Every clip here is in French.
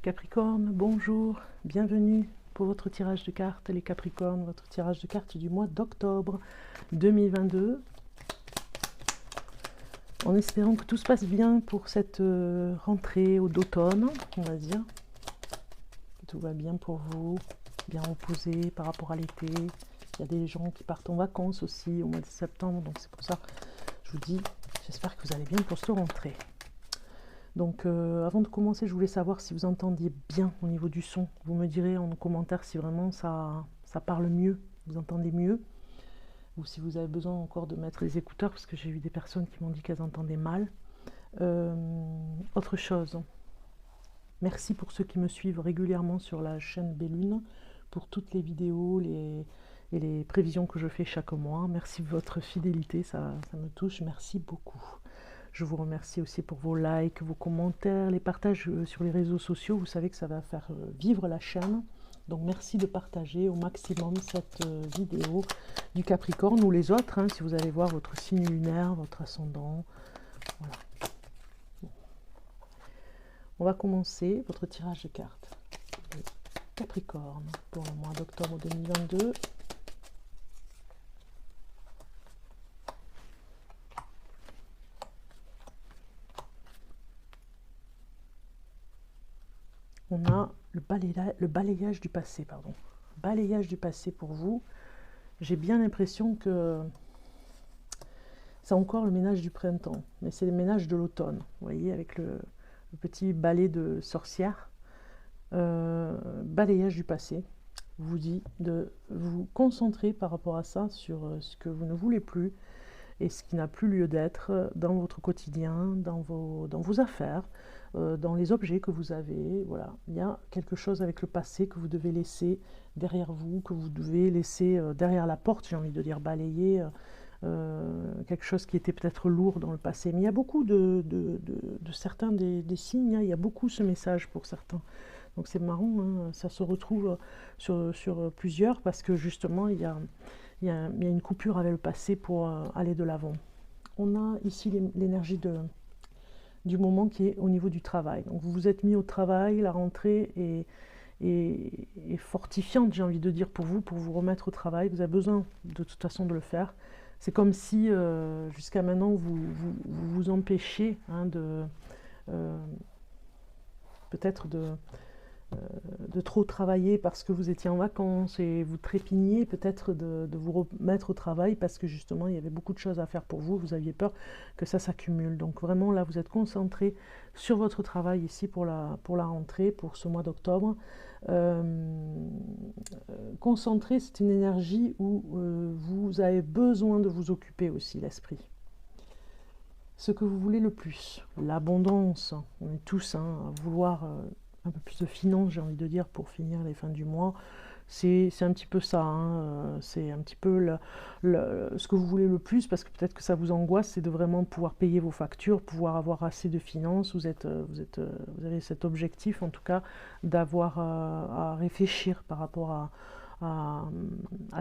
Capricorne, bonjour, bienvenue pour votre tirage de cartes, les Capricornes, votre tirage de cartes du mois d'octobre 2022. En espérant que tout se passe bien pour cette rentrée d'automne, on va dire. Que tout va bien pour vous, bien reposé par rapport à l'été. Il y a des gens qui partent en vacances aussi au mois de septembre, donc c'est pour ça que je vous dis, j'espère que vous allez bien pour cette rentrée. Donc avant de commencer, je voulais savoir si vous entendiez bien au niveau du son. Vous me direz en commentaire si vraiment ça parle mieux, vous entendez mieux. Ou si vous avez besoin encore de mettre les écouteurs, parce que j'ai eu des personnes qui m'ont dit qu'elles entendaient mal. Autre chose, merci pour ceux qui me suivent régulièrement sur la chaîne Bellune, pour toutes les vidéos et les prévisions que je fais chaque mois. Merci de votre fidélité, ça me touche, merci beaucoup. Je vous remercie aussi pour vos likes, vos commentaires, les partages sur les réseaux sociaux. Vous savez que ça va faire vivre la chaîne. Donc merci de partager au maximum cette vidéo du Capricorne ou les autres, hein, si vous allez voir votre signe lunaire, votre ascendant. Voilà. Bon. On va commencer votre tirage de cartes de Capricorne pour le mois d'octobre 2022. On a le balayage du passé, pardon. Balayage du passé pour vous. J'ai bien l'impression que c'est encore le ménage du printemps, mais c'est le ménage de l'automne. Vous voyez, avec le petit balai de sorcière. Balayage du passé vous dit de vous concentrer par rapport à ça sur ce que vous ne voulez plus et ce qui n'a plus lieu d'être dans votre quotidien, dans vos affaires, dans les objets que vous avez. Voilà, il y a quelque chose avec le passé que vous devez laisser derrière vous, que vous devez laisser derrière la porte, j'ai envie de dire balayer, quelque chose qui était peut-être lourd dans le passé. Mais il y a beaucoup de certains des signes, hein, il y a beaucoup ce message pour certains. Donc c'est marrant, hein, ça se retrouve sur plusieurs parce que justement il y a une coupure avec le passé pour aller de l'avant. On a ici l'énergie du moment qui est au niveau du travail. Donc vous vous êtes mis au travail, la rentrée est fortifiante, j'ai envie de dire, pour vous remettre au travail. Vous avez besoin de toute façon de le faire. C'est comme si jusqu'à maintenant vous empêchiez, hein, peut-être de trop travailler parce que vous étiez en vacances et vous trépigniez peut-être de vous remettre au travail parce que justement il y avait beaucoup de choses à faire pour vous, vous aviez peur que ça s'accumule. Donc vraiment là vous êtes concentré sur votre travail ici pour la rentrée, pour ce mois d'octobre. Concentré, c'est une énergie où vous avez besoin de vous occuper aussi l'esprit. Ce que vous voulez le plus, l'abondance, on est tous, hein, à vouloir un peu plus de finances, j'ai envie de dire, pour finir les fins du mois. C'est un petit peu ça, hein, c'est un petit peu ce que vous voulez le plus, parce que peut-être que ça vous angoisse, c'est de vraiment pouvoir payer vos factures, pouvoir avoir assez de finances. Vous avez cet objectif, en tout cas, d'avoir à réfléchir par rapport à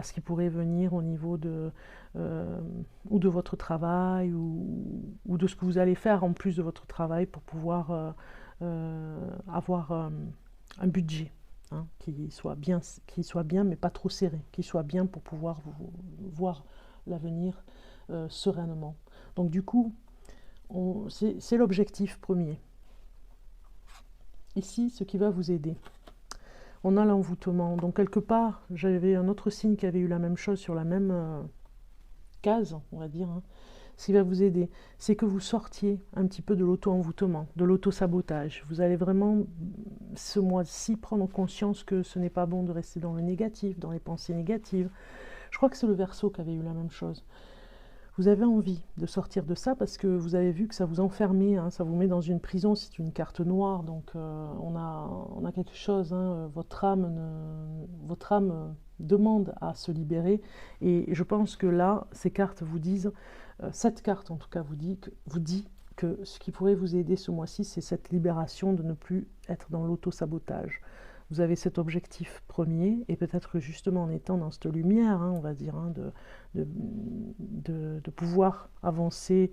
ce qui pourrait venir au niveau ou de votre travail ou de ce que vous allez faire en plus de votre travail pour pouvoir avoir un budget, hein, qui soit bien mais pas trop serré, qui soit bien pour pouvoir voir l'avenir sereinement. Donc du coup, c'est l'objectif premier. Ici, ce qui va vous aider. On a l'envoûtement. Donc quelque part, j'avais un autre signe qui avait eu la même chose sur la même case, on va dire, hein. Ce qui va vous aider, c'est que vous sortiez un petit peu de l'auto-envoûtement, de l'auto-sabotage. Vous allez vraiment, ce mois-ci, prendre conscience que ce n'est pas bon de rester dans le négatif, dans les pensées négatives. Je crois que c'est le Verseau qui avait eu la même chose. Vous avez envie de sortir de ça parce que vous avez vu que ça vous enfermait, hein, ça vous met dans une prison, c'est une carte noire, donc on a quelque chose, hein, votre âme demande à se libérer, et je pense que là, ces cartes vous disent, cette carte en tout cas vous dit que ce qui pourrait vous aider ce mois-ci, c'est cette libération de ne plus être dans l'auto-sabotage. vous avez cet objectif premier, et peut-être que justement en étant dans cette lumière, on va dire, de pouvoir avancer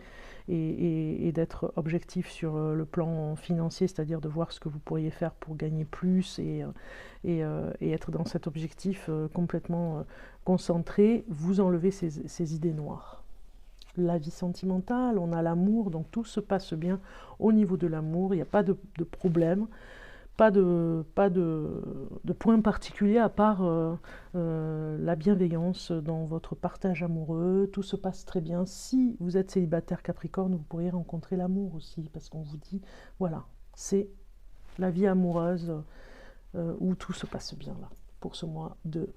et d'être objectif sur le plan financier, c'est-à-dire de voir ce que vous pourriez faire pour gagner plus et être dans cet objectif complètement concentré, vous enlevez ces idées noires. La vie sentimentale, on a l'amour, donc tout se passe bien au niveau de l'amour, il n'y a pas de problème. Pas de point particulier à part la bienveillance dans votre partage amoureux. Tout se passe très bien. Si vous êtes célibataire Capricorne, vous pourriez rencontrer l'amour aussi, parce qu'on vous dit, voilà, c'est la vie amoureuse où tout se passe bien là, pour ce mois de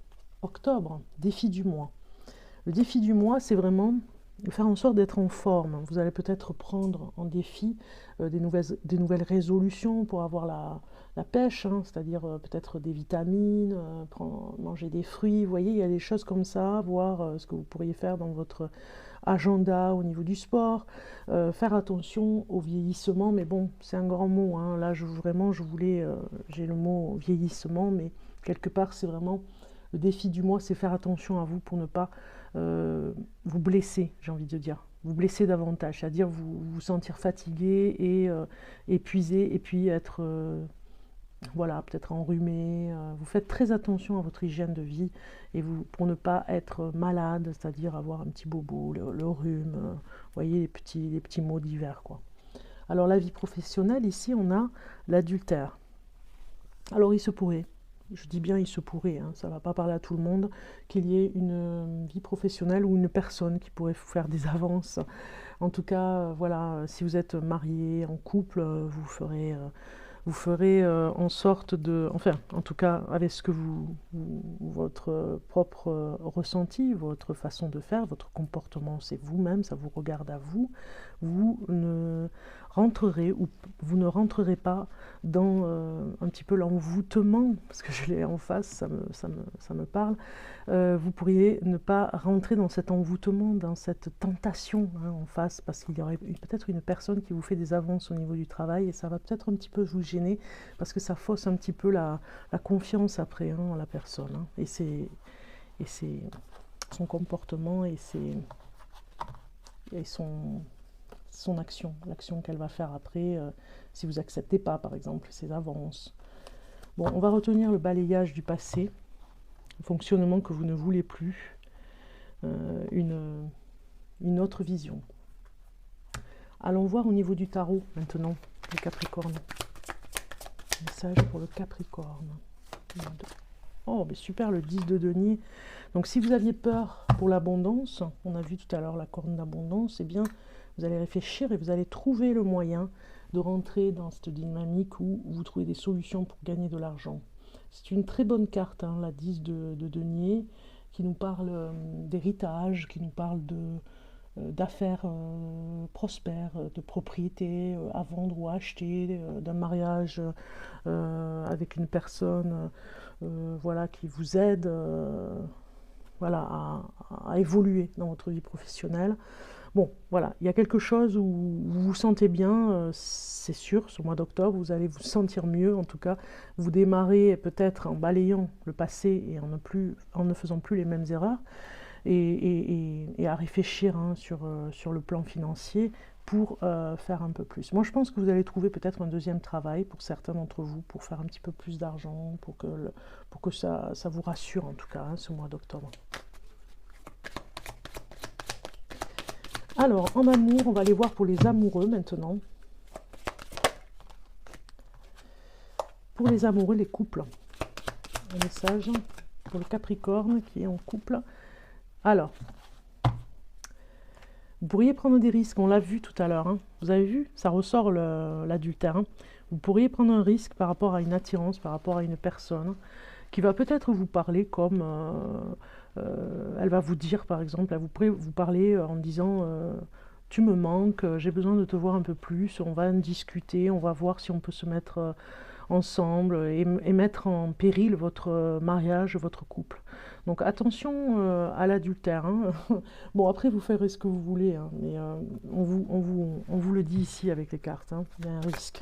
octobre. Défi du mois. Le défi du mois, c'est vraiment faire en sorte d'être en forme. Vous allez peut-être prendre en défi des nouvelles résolutions pour avoir la pêche, c'est-à-dire peut-être des vitamines, manger des fruits. Vous voyez, il y a des choses comme ça, voir ce que vous pourriez faire dans votre agenda au niveau du sport. Faire attention au vieillissement, mais bon, c'est un grand mot. Là, j'ai le mot vieillissement, mais quelque part, c'est vraiment le défi du mois, c'est faire attention à vous pour ne pas vous blesser, j'ai envie de dire. Vous blesser davantage, c'est-à-dire vous sentir fatigué et épuisé, et puis être... voilà, peut-être enrhumé. Vous faites très attention à votre hygiène de vie et pour ne pas être malade, c'est-à-dire avoir un petit bobo, le rhume, vous voyez, les petits maux d'hiver, quoi. Alors la vie professionnelle, ici, on a l'adultère. Alors il se pourrait, je dis bien il se pourrait, ça ne va pas parler à tout le monde, qu'il y ait une vie professionnelle ou une personne qui pourrait vous faire des avances. En tout cas, voilà, si vous êtes marié, en couple, vous ferez en sorte de, enfin, en tout cas, avec ce que votre propre ressenti, votre façon de faire, votre comportement, c'est vous-même, ça vous regarde à vous, vous ne rentrerez pas dans un petit peu l'envoûtement, parce que je l'ai en face, ça me parle. Vous pourriez ne pas rentrer dans cet envoûtement, dans cette tentation en face, parce qu'il y aurait peut-être une personne qui vous fait des avances au niveau du travail, et ça va peut-être un petit peu vous gêner, parce que ça fausse un petit peu la confiance après en la personne, et son comportement et son action, l'action qu'elle va faire après, si vous n'acceptez pas, par exemple, ses avances. Bon, on va retenir le balayage du passé, le fonctionnement que vous ne voulez plus, une autre vision. Allons voir au niveau du tarot, maintenant, le Capricorne. Message pour le Capricorne. Oh, mais super, le 10 de denier. Donc, si vous aviez peur pour l'abondance, on a vu tout à l'heure la corne d'abondance, eh bien, vous allez réfléchir et vous allez trouver le moyen de rentrer dans cette dynamique où vous trouvez des solutions pour gagner de l'argent. C'est une très bonne carte, la 10 de denier, qui nous parle d'héritage, qui nous parle d'affaires prospères, de propriétés à vendre ou à acheter, d'un mariage avec une personne voilà, qui vous aide voilà, à évoluer dans votre vie professionnelle. Bon, voilà, il y a quelque chose où vous vous sentez bien, c'est sûr, ce mois d'octobre, vous allez vous sentir mieux, en tout cas, vous démarrez peut-être en balayant le passé et en ne faisant plus les mêmes erreurs, et à réfléchir sur le plan financier pour faire un peu plus. Moi, je pense que vous allez trouver peut-être un deuxième travail pour certains d'entre vous, pour faire un petit peu plus d'argent, pour que ça vous rassure, en tout cas, ce mois d'octobre. Alors, en amour, on va aller voir pour les amoureux maintenant. Pour les amoureux, les couples. Un message pour le Capricorne qui est en couple. Alors, vous pourriez prendre des risques, on l'a vu tout à l'heure. Vous avez vu, ça ressort l'adultère. Vous pourriez prendre un risque par rapport à une attirance, par rapport à une personne qui va peut-être vous parler comme... elle va vous dire, par exemple, elle pourrait vous parler en disant tu me manques, j'ai besoin de te voir un peu plus, on va en discuter, on va voir si on peut se mettre ensemble et mettre en péril votre mariage, votre couple. Donc attention à l'adultère. Bon, après, vous ferez ce que vous voulez, mais on vous le dit ici avec les cartes, il y a un risque.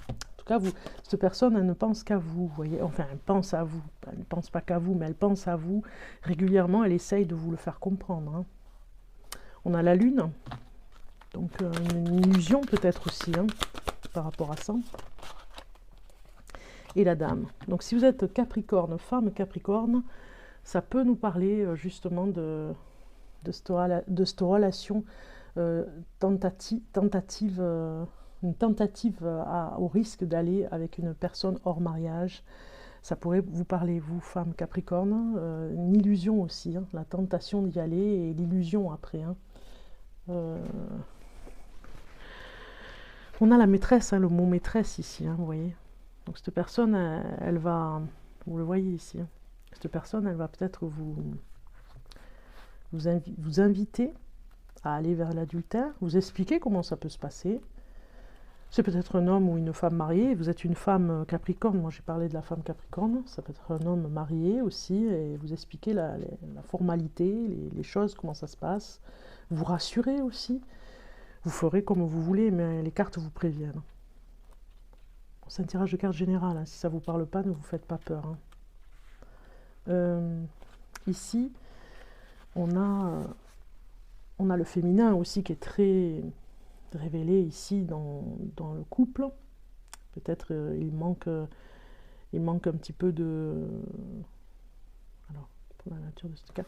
En tout cas, cette personne, elle ne pense qu'à vous, vous voyez. Enfin, elle pense à vous. Elle ne pense pas qu'à vous, mais elle pense à vous. Régulièrement, elle essaye de vous le faire comprendre. Hein. On a la lune, donc une illusion peut-être aussi, hein, par rapport à ça. Et la dame. Donc si vous êtes Capricorne, femme Capricorne, ça peut nous parler justement de cette relation tentative, une tentative au risque d'aller avec une personne hors mariage. Ça pourrait vous parler, vous, femme Capricorne, une illusion aussi, hein, la tentation d'y aller et l'illusion après. Hein. On a la maîtresse, hein, le mot maîtresse ici, hein, vous voyez. Donc cette personne, elle va, vous le voyez ici, hein, cette personne, elle va peut-être vous inviter à aller vers l'adultère, vous expliquer comment ça peut se passer. C'est peut-être un homme ou une femme mariée, vous êtes une femme Capricorne, moi j'ai parlé de la femme Capricorne, ça peut être un homme marié aussi, et vous expliquer la formalité, les choses, comment ça se passe, vous rassurer aussi, vous ferez comme vous voulez, mais les cartes vous préviennent. C'est un tirage de cartes général, hein. Si ça ne vous parle pas, ne vous faites pas peur. Hein. Ici, on a le féminin aussi qui est très révélé ici dans le couple. Peut-être il manque un petit peu de... Alors, pour la nature de ce cas.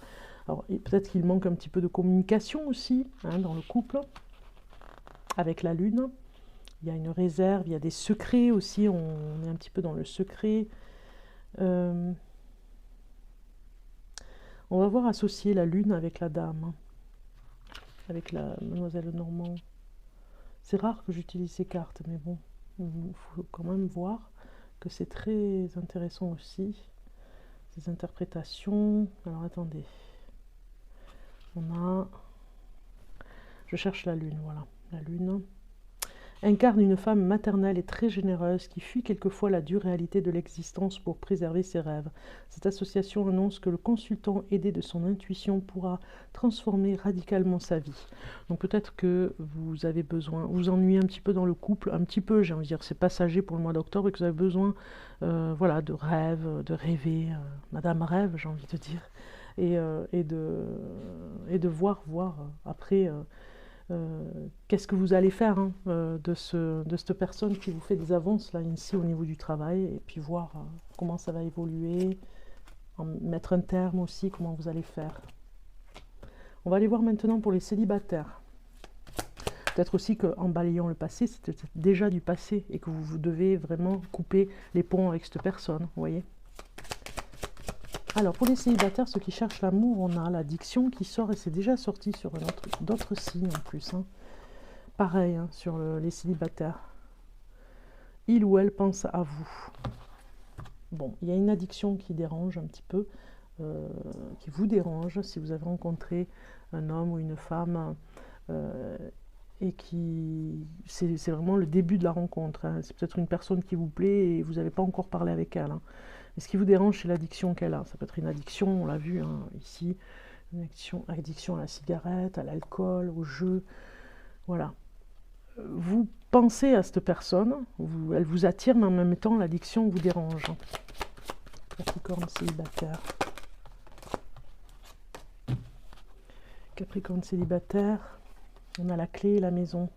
Alors, peut-être qu'il manque un petit peu de communication aussi, hein, dans le couple, avec la lune. Il y a une réserve, il y a des secrets aussi, on est un petit peu dans le secret. On va voir associer la lune avec la dame, avec la mademoiselle Normand. C'est rare que j'utilise ces cartes, mais bon, il faut quand même voir que c'est très intéressant aussi, ces interprétations. Alors attendez, je cherche la lune, voilà, la lune incarne une femme maternelle et très généreuse qui fuit quelquefois la dure réalité de l'existence pour préserver ses rêves. Cette association annonce que le consultant, aidé de son intuition, pourra transformer radicalement sa vie. Donc peut-être que vous avez besoin, vous ennuyez un petit peu dans le couple, un petit peu, j'ai envie de dire, c'est passager pour le mois d'octobre, et que vous avez besoin voilà, de rêve, de rêver, Madame Rêve, j'ai envie de dire, et de voir après... qu'est-ce que vous allez faire, hein, de cette personne qui vous fait des avances là ici au niveau du travail, et puis voir comment ça va évoluer, mettre un terme aussi, comment vous allez faire. On va aller voir maintenant pour les célibataires. Peut-être aussi qu'en balayant le passé, c'était déjà du passé et que vous devez vraiment couper les ponts avec cette personne, vous voyez. Alors, pour les célibataires, ceux qui cherchent l'amour, on a l'addiction qui sort, et c'est déjà sorti sur d'autres signes en plus. Hein. Pareil, hein, sur les célibataires. Il ou elle pense à vous. Bon, il y a une addiction qui dérange un petit peu, qui vous dérange si vous avez rencontré un homme ou une femme, et qui... C'est vraiment le début de la rencontre. Hein. C'est peut-être une personne qui vous plaît et vous n'avez pas encore parlé avec elle. Hein. Et ce qui vous dérange, c'est l'addiction qu'elle a. Ça peut être une addiction, on l'a vu hein, ici, une addiction à la cigarette, à l'alcool, au jeu. Voilà. Vous pensez à cette personne, elle vous attire, mais en même temps, l'addiction vous dérange. Capricorne célibataire. Capricorne célibataire, on a la clé et la maison.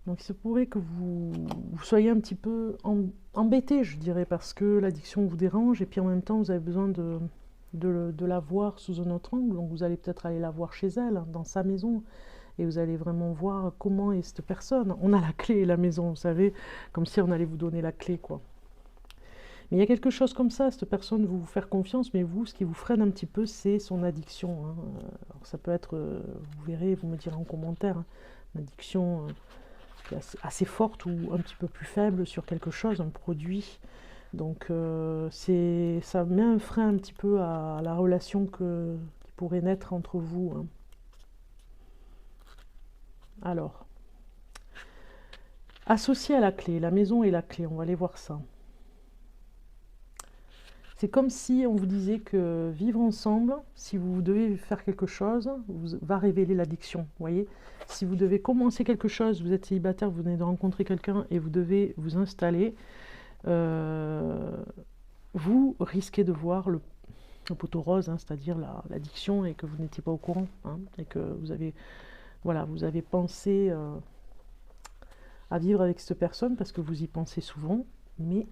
Donc il se pourrait que vous soyez un petit peu embêté, je dirais, parce que l'addiction vous dérange, et puis en même temps vous avez besoin de la voir sous un autre angle. Donc vous allez peut-être aller la voir chez elle, dans sa maison, et vous allez vraiment voir comment est cette personne. On a la clé et la maison, vous savez, comme si on allait vous donner la clé, quoi. Mais il y a quelque chose comme ça, cette personne vous faire confiance, mais vous, ce qui vous freine un petit peu, c'est son addiction. Hein. Alors ça peut être, vous verrez, vous me direz en commentaire, hein, une addiction... assez forte ou un petit peu plus faible sur quelque chose, un produit. Donc ça met un frein un petit peu à la relation qui pourrait naître entre vous. Hein. Alors, associé à la clé, la maison et la clé, on va aller voir ça. C'est comme si on vous disait que vivre ensemble, si vous devez faire quelque chose, va révéler l'addiction. Vous voyez, si vous devez commencer quelque chose, vous êtes célibataire, vous venez de rencontrer quelqu'un et vous devez vous installer, vous risquez de voir le poteau rose, hein, c'est-à-dire l'addiction, et que vous n'étiez pas au courant, hein, et que vous avez, voilà, vous avez pensé à vivre avec cette personne parce que vous y pensez souvent, mais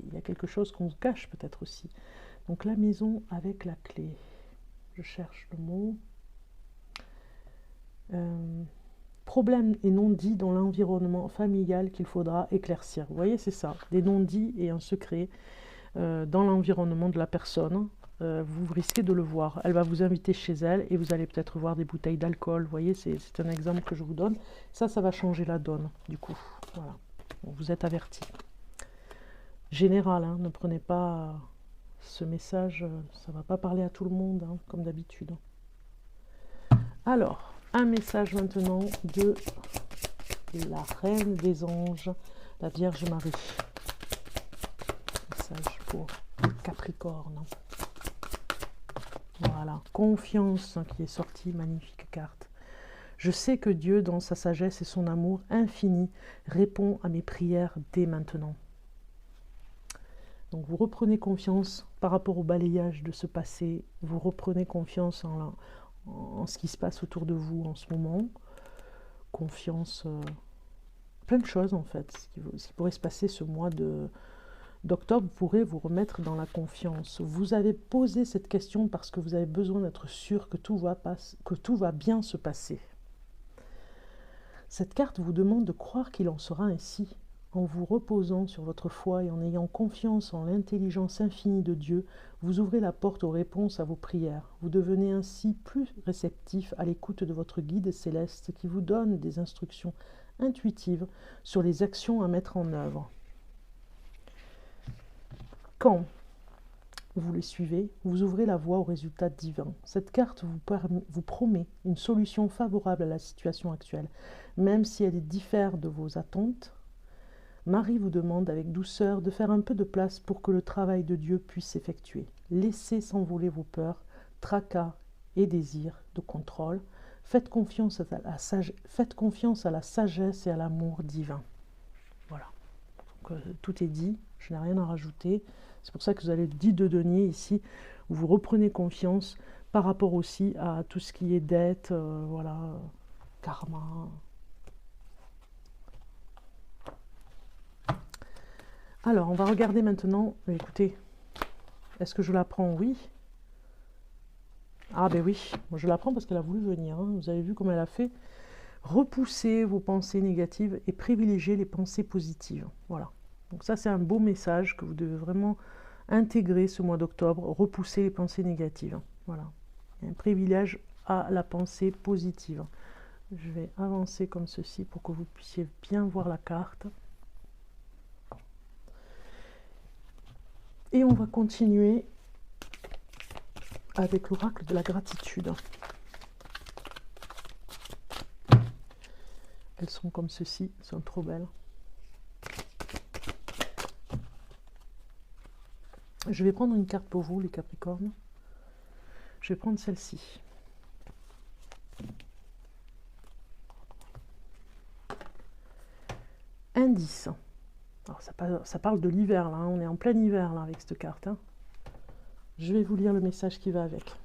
il y a quelque chose qu'on se cache peut-être aussi. Donc la maison avec la clé. Je cherche le mot. Problème et non-dit dans l'environnement familial qu'il faudra éclaircir. Vous voyez, c'est ça. Des non-dits et un secret dans l'environnement de la personne. Vous risquez de le voir. Elle va vous inviter chez elle et vous allez peut-être voir des bouteilles d'alcool. Vous voyez, c'est un exemple que je vous donne. Ça va changer la donne, du coup. Voilà. Bon, vous êtes avertis. Général, hein, ne prenez pas ce message, ça ne va pas parler à tout le monde, hein, comme d'habitude. Alors, un message maintenant de la Reine des Anges, la Vierge Marie. Message pour Capricorne. Voilà, confiance qui est sortie, magnifique carte. Je sais que Dieu, dans sa sagesse et son amour infini, répond à mes prières dès maintenant. Donc vous reprenez confiance par rapport au balayage de ce passé, vous reprenez confiance en ce qui se passe autour de vous en ce moment, confiance, plein de choses en fait, ce qui pourrait se passer ce mois d'octobre pourrait vous remettre dans la confiance. Vous avez posé cette question parce que vous avez besoin d'être sûr que tout va bien se passer. Cette carte vous demande de croire qu'il en sera ainsi. En vous reposant sur votre foi et en ayant confiance en l'intelligence infinie de Dieu, vous ouvrez la porte aux réponses à vos prières. Vous devenez ainsi plus réceptif à l'écoute de votre guide céleste qui vous donne des instructions intuitives sur les actions à mettre en œuvre. Quand vous les suivez, vous ouvrez la voie au résultat divin. Cette carte vous promet une solution favorable à la situation actuelle, même si elle diffère de vos attentes. Marie vous demande avec douceur de faire un peu de place pour que le travail de Dieu puisse s'effectuer. Laissez s'envoler vos peurs, tracas et désirs de contrôle. Faites confiance à la sagesse et à l'amour divin. Voilà. Donc, tout est dit, je n'ai rien à rajouter. C'est pour ça que vous avez le 10 de denier ici, où vous reprenez confiance par rapport aussi à tout ce qui est dette, voilà, karma. Alors, on va regarder maintenant. Écoutez, est-ce que je la prends? Oui. Ah ben oui, moi je la prends parce qu'elle a voulu venir. Hein. Vous avez vu comment elle a fait. Repousser vos pensées négatives et privilégier les pensées positives. Voilà. Donc ça, c'est un beau message que vous devez vraiment intégrer ce mois d'octobre. Repousser les pensées négatives. Voilà. Il y a un privilège à la pensée positive. Je vais avancer comme ceci pour que vous puissiez bien voir la carte. Et on va continuer avec l'oracle de la gratitude. Elles sont comme ceci, elles sont trop belles. Je vais prendre une carte pour vous, les Capricornes. Je vais prendre celle-ci. Indice. Alors ça parle de l'hiver, là, hein. On est en plein hiver là, avec cette carte. Hein. Je vais vous lire le message qui va avec.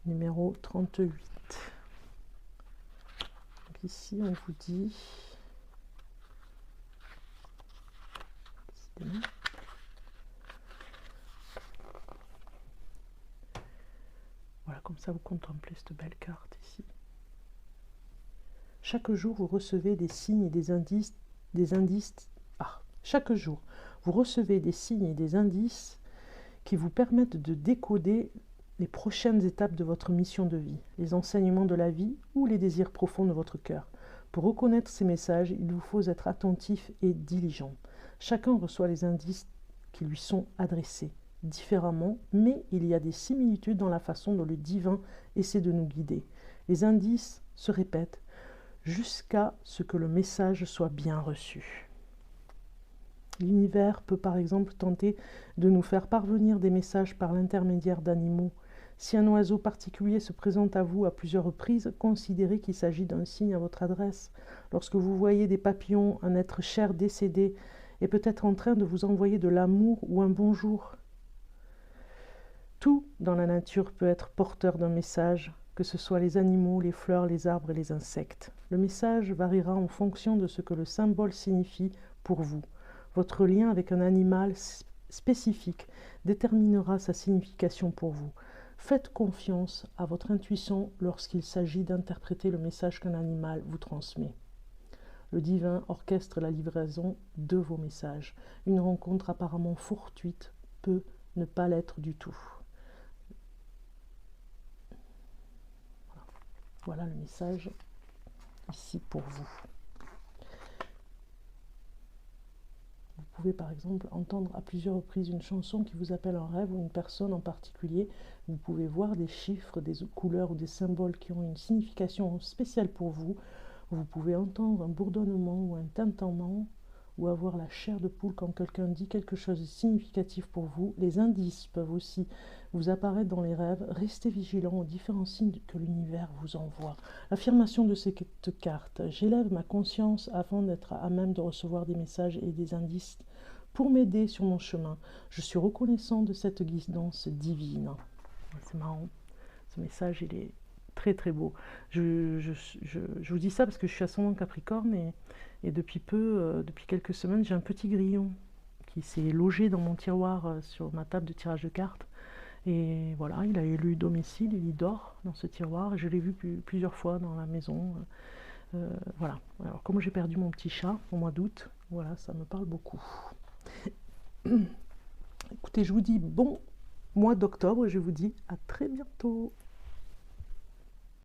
Numéro 38. Donc ici, on vous dit... Voilà, comme ça vous contemplez cette belle carte ici. Chaque jour, vous recevez des signes et des indices. Chaque jour, vous recevez des signes et des indices qui vous permettent de décoder les prochaines étapes de votre mission de vie, les enseignements de la vie ou les désirs profonds de votre cœur. Pour reconnaître ces messages, il vous faut être attentif et diligent. Chacun reçoit les indices qui lui sont adressés différemment, mais il y a des similitudes dans la façon dont le divin essaie de nous guider. Les indices se répètent jusqu'à ce que le message soit bien reçu. L'univers peut par exemple tenter de nous faire parvenir des messages par l'intermédiaire d'animaux. Si un oiseau particulier se présente à vous à plusieurs reprises, considérez qu'il s'agit d'un signe à votre adresse. Lorsque vous voyez des papillons, un être cher décédé est peut-être en train de vous envoyer de l'amour ou un bonjour. Tout dans la nature peut être porteur d'un message, que ce soit les animaux, les fleurs, les arbres et les insectes. Le message variera en fonction de ce que le symbole signifie pour vous. Votre lien avec un animal spécifique déterminera sa signification pour vous. Faites confiance à votre intuition lorsqu'il s'agit d'interpréter le message qu'un animal vous transmet. Le divin orchestre la livraison de vos messages. Une rencontre apparemment fortuite peut ne pas l'être du tout. Voilà le message ici pour vous. Vous pouvez par exemple entendre à plusieurs reprises une chanson qui vous appelle en rêve ou une personne en particulier. Vous pouvez voir des chiffres, des couleurs ou des symboles qui ont une signification spéciale pour vous. Vous pouvez entendre un bourdonnement ou un tintement ou avoir la chair de poule quand quelqu'un dit quelque chose de significatif pour vous. Les indices peuvent aussi vous apparaître dans les rêves. Restez vigilant aux différents signes que l'univers vous envoie. L'affirmation de cette carte: j'élève ma conscience afin d'être à même de recevoir des messages et des indices pour m'aider sur mon chemin. Je suis reconnaissant de cette guidance divine. C'est marrant, ce message il est très très beau. Je vous dis ça parce que je suis ascendant Capricorne et depuis depuis quelques semaines, j'ai un petit grillon qui s'est logé dans mon tiroir sur ma table de tirage de cartes. Et voilà, il a élu domicile, il y dort dans ce tiroir. Et je l'ai vu plusieurs fois dans la maison. Voilà. Alors, comme j'ai perdu mon petit chat au mois d'août, voilà, ça me parle beaucoup. Écoutez, je vous dis bon mois d'octobre et je vous dis à très bientôt.